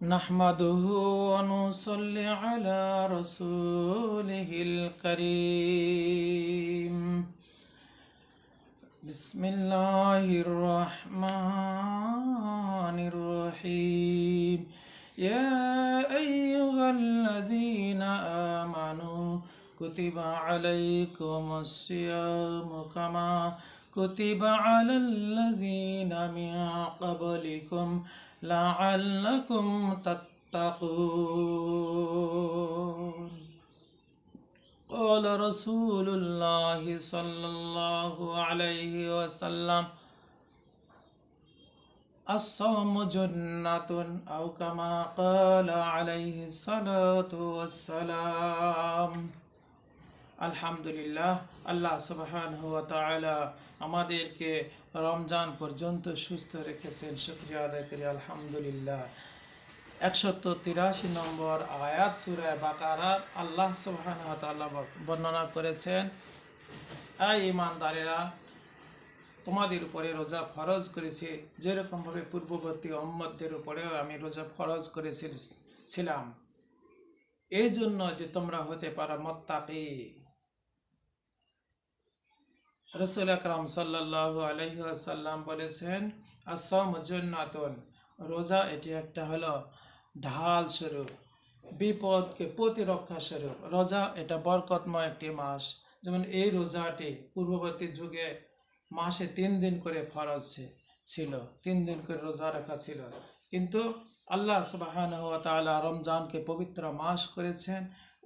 نحمده ونصلي على رسوله الكريم. بسم الله الرحمن الرحيم. يا أيها الذين آمنوا كتب عليكم الصيام كما كتب على الذين من قبلكم لعلكم تتقون. قال رسول الله صلى الله عليه وسلم الصوم جنة أو كما قال عليه الصلاة والسلام. আলহামদুলিল্লাহ, আল্লাহ সুবহানাহু ওয়া তাআলা আমাদেরকে রমজান পর্যন্ত সুস্থ রেখেছেন। শুকরিয়া আদায় করি আলহামদুলিল্লাহ। 183 নম্বর আয়াত সূরা বাকারার আল্লাহ সুবহানাহু ওয়া তাআলা বর্ণনা করেছেন, এই ঈমানদারেরা, তোমাদের উপরে রোজা ফরজ করেছি যেরকমভাবে পূর্ববর্তী উম্মতদের উপরেও আমি রোজা ফরজ করেছিলাম, এই জন্য যে তোমরা হতে পারো মুত্তাকি। রাসূল আকরাম সাল্লাল্লাহু আলাইহি ওয়াসাল্লাম বলেছেন, আস-সাওমু জান্নাতুন, রোজা এটি একটা হলো ঢাল স্বরূপ, বিপদকে প্রতিরক্ষা স্বরূপ। রোজা এটা বরকতময় একটি মাস। যেমন এই রোজাটি পূর্ববর্তী যুগে মাসে 3 দিন করে ফরজ ছিল, 3 দিন করে রোজা রাখা ছিল, কিন্তু আল্লাহ সুবহানাহু ওয়া তাআলা রমজানকে পবিত্র মাস করেছেন,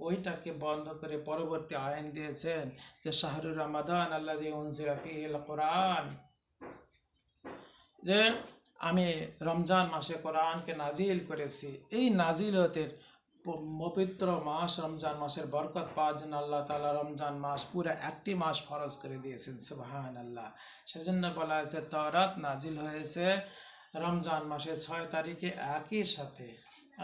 ওইটাকে বন্ধ করে পরবর্তী আইন দিয়েছেন যে শাহরুর রমাদান আল্লাযী উনজিলা ফীহিল কুরআন, যে আমি রমজান মাসে কোরআনকে নাজিল করেছি। এই নাজিলতের পবিত্র মাস রমজান মাসের বরকত পাওয়ার জন্য আল্লাহ তাআলা রমজান মাস পুরো একটি মাস ফরজ করে দিয়েছেন। সুবহানাল্লাহ। সেজন্য বলা হয়েছে তাওরাত নাজিল হয়েছে রমজান মাসের 6 তারিখে একই সাথে।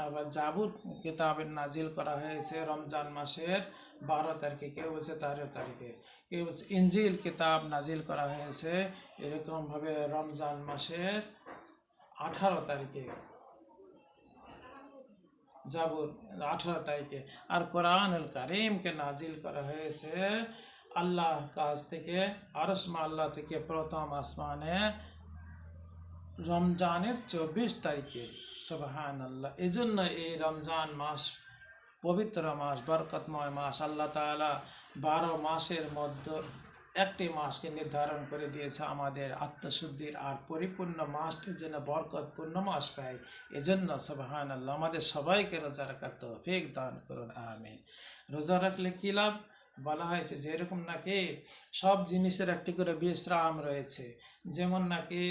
আবার জাবুর কিতাবের নাজিল করা হয়েছে রমজান মাসের 12 তারিখে, কেউ বলছে 13 তারিখে, কেউ বলছে ইনজিল কিতাব নাজিল করা হয়েছে এরকমভাবে রমজান মাসের 18 তারিখে, জাবুর 18 তারিখে। আর কোরআনুল কারীমকে নাজিল করা হয়েছে আল্লাহর কাছ থেকে, আরশ আল্লাহ থেকে প্রথম আসমানে রমজানের 24 তারিখে। সুবহানাল্লাহ। এই জন্য এই রমজান মাস পবিত্র মাস, বরকতময় মাস। আল্লাহ তাআলা 12 মাসের মধ্যে একটি মাসকে নির্ধারণ করে দিয়েছে আমাদের আত্মশুদ্ধির আর পরিপূর্ণ মাসটি যেন বরকতপূর্ণ মাস পায়। এজন্য সুবহানাল্লাহ, আমাদের সবাইকে রোজা রাখার তৌফিক দান করুন, আমিন। রোজা রাখলে কী লাভ? বলা হয়েছে যে এরকম নাকি সব জিনিসের একটি করে বিশ্রাম রয়েছে। যেমন নাকি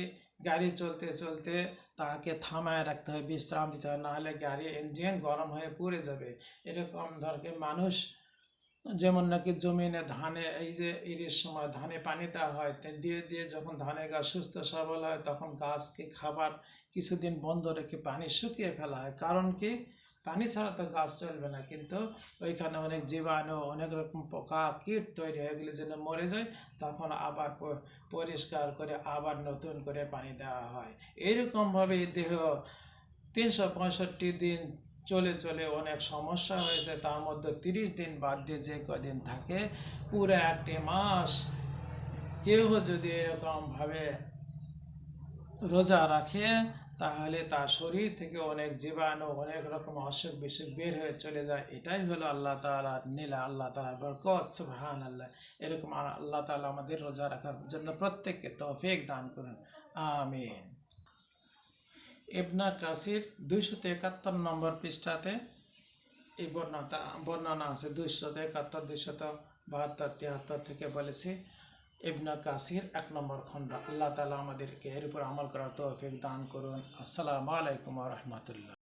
গাড়ি চলতে চলতে তাকে থামায় রাখতে হয়, বিশ্রাম দিতে হয়, নাহলে গাড়ির ইঞ্জিন গরম হয়ে পুড়ে যাবে। এরকম ধরকে মানুষ যেমন নাকি জমিনে ধানে, এই যে এর সময় ধানে পানি দেওয়া হয়, দিয়ে দিয়ে যখন ধানের গাছ সুস্থ সবল হয় তখন গাছকে খাবার কিছুদিন বন্ধ রেখে পানি শুকিয়ে ফেলা হয়। কারণ কি? পানি ছাড়া তো গাছ চলবে না, কিন্তু ওইখানে অনেক জীবাণু, অনেক রকম পোকা কীট তৈরি হয়ে গেলে যেন মরে যায়, তখন আবার পরিষ্কার করে আবার নতুন করে পানি দেওয়া হয়। এইরকমভাবে দেহ 365 দিন চলে চলে অনেক সমস্যা হয়েছে, তার মধ্যে 30 দিন বাদ দিয়ে যে কদিন থাকে পুরো একটি মাস কেউ যদি এরকমভাবে রোজা রাখে তাহলে তার শরীর থেকে অনেক জীবাণু, অনেক রকম অসুখ বিসুখ বের হয়ে চলে যায়। এটাই হলো আল্লাহ তাআলার নীলা, আল্লাহ তাআলার বরকত। সুবহানাল্লাহ। এরকম আল্লাহ তাআলা আমাদের রোজা রাখার জন্য প্রত্যেককে তৌফিক দান করুন, আমিন। ইবনে কাসির 271 নম্বর পৃষ্ঠাতে এই বর্ণনা আছে। 271, 272, 73 থেকে বলেছি। ইবনে কাসির 1 নম্বর খণ্ড। আল্লাহ তাআলা আমাদেরকে এর উপর আমল করার তৌফিক দান করুন। আসসালামু আলাইকুম ওয়া রাহমাতুল্লাহ।